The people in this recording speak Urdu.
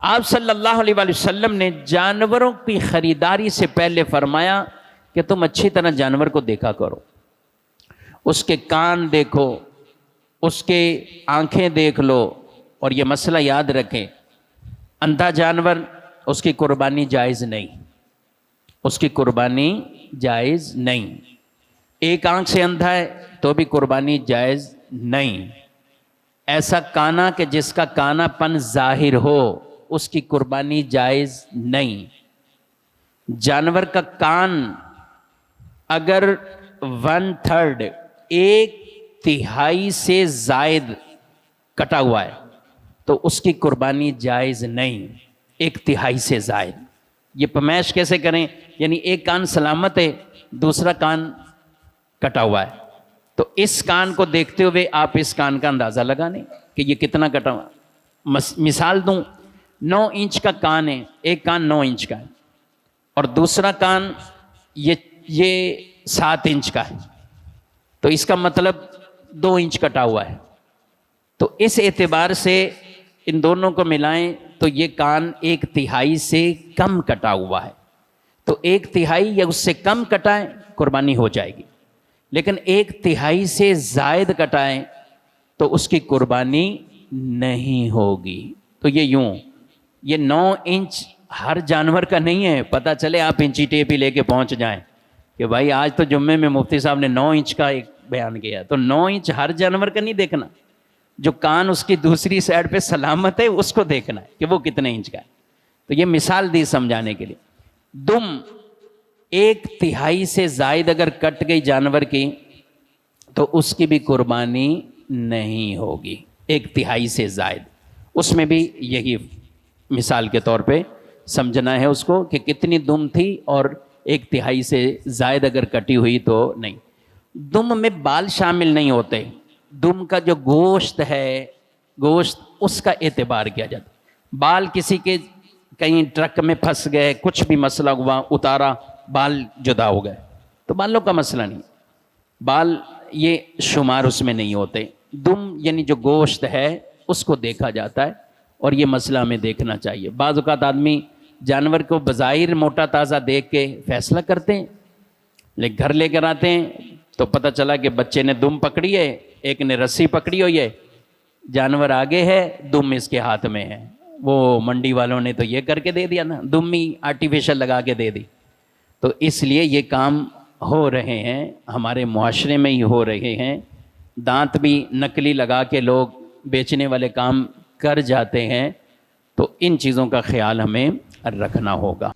آپ صلی اللہ علیہ وآلہ وسلم نے جانوروں کی خریداری سے پہلے فرمایا کہ تم اچھی طرح جانور کو دیکھا کرو، اس کے کان دیکھو، اس کے آنکھیں دیکھ لو، اور یہ مسئلہ یاد رکھیں، اندھا جانور اس کی قربانی جائز نہیں، اس کی قربانی جائز نہیں۔ ایک آنکھ سے اندھا ہے تو بھی قربانی جائز نہیں۔ ایسا کانا کہ جس کا کانا پن ظاہر ہو، اس کی قربانی جائز نہیں۔ جانور کا کان اگر 1/3 ایک تہائی سے زائد کٹا ہوا ہے تو اس کی قربانی جائز نہیں، ایک تہائی سے زائد۔ یہ پیمائش کیسے کریں؟ یعنی ایک کان سلامت ہے، دوسرا کان کٹا ہوا ہے، تو اس کان کو دیکھتے ہوئے آپ اس کان کا اندازہ لگانے کہ یہ کتنا کٹا ہوا۔ مثال دوں، 9 انچ کا کان ہے، ایک کان 9 انچ کا ہے اور دوسرا کان یہ 7 انچ کا ہے، تو اس کا مطلب 2 انچ کٹا ہوا ہے۔ تو اس اعتبار سے ان دونوں کو ملائیں تو یہ کان ایک تہائی سے کم کٹا ہوا ہے، تو ایک تہائی یا اس سے کم کٹائیں قربانی ہو جائے گی، لیکن ایک تہائی سے زائد کٹائیں تو اس کی قربانی نہیں ہوگی۔ تو یہ 9 انچ ہر جانور کا نہیں ہے، پتہ چلے آپ انچی ٹیپ ہی لے کے پہنچ جائیں کہ بھائی آج تو جمعے میں مفتی صاحب نے 9 انچ کا ایک بیان کیا، تو 9 انچ ہر جانور کا نہیں دیکھنا، جو کان اس کی دوسری سائڈ پہ سلامت ہے اس کو دیکھنا ہے کہ وہ کتنے انچ کا ہے۔ تو یہ مثال دی سمجھانے کے لیے۔ دم ایک تہائی سے زائد اگر کٹ گئی جانور کی تو اس کی بھی قربانی نہیں ہوگی، ایک تہائی سے زائد۔ اس میں بھی یہی مثال کے طور پہ سمجھنا ہے اس کو کہ کتنی دم تھی، اور ایک تہائی سے زائد اگر کٹی ہوئی تو نہیں۔ دم میں بال شامل نہیں ہوتے، دم کا جو گوشت ہے، گوشت اس کا اعتبار کیا جاتا ہے۔ بال کسی کے کہیں ٹرک میں پھنس گئے، کچھ بھی مسئلہ ہوا، اتارا، بال جدا ہو گئے تو بالوں کا مسئلہ نہیں، بال یہ شمار اس میں نہیں ہوتے۔ دم یعنی جو گوشت ہے اس کو دیکھا جاتا ہے، اور یہ مسئلہ ہمیں دیکھنا چاہیے۔ بعض اوقات آدمی جانور کو بظاہر موٹا تازہ دیکھ کے فیصلہ کرتے ہیں، لیکن گھر لے کر آتے ہیں تو پتہ چلا کہ بچے نے دم پکڑی ہے، ایک نے رسی پکڑی ہوئی ہے، جانور آگے ہے، دم اس کے ہاتھ میں ہے۔ وہ منڈی والوں نے تو یہ کر کے دے دیا نا، دم ہی آرٹیفیشل لگا کے دے دی۔ تو اس لیے یہ کام ہو رہے ہیں، ہمارے معاشرے میں ہی ہو رہے ہیں، دانت بھی نکلی لگا کے لوگ بیچنے والے کام کر جاتے ہیں، تو ان چیزوں کا خیال ہمیں رکھنا ہوگا۔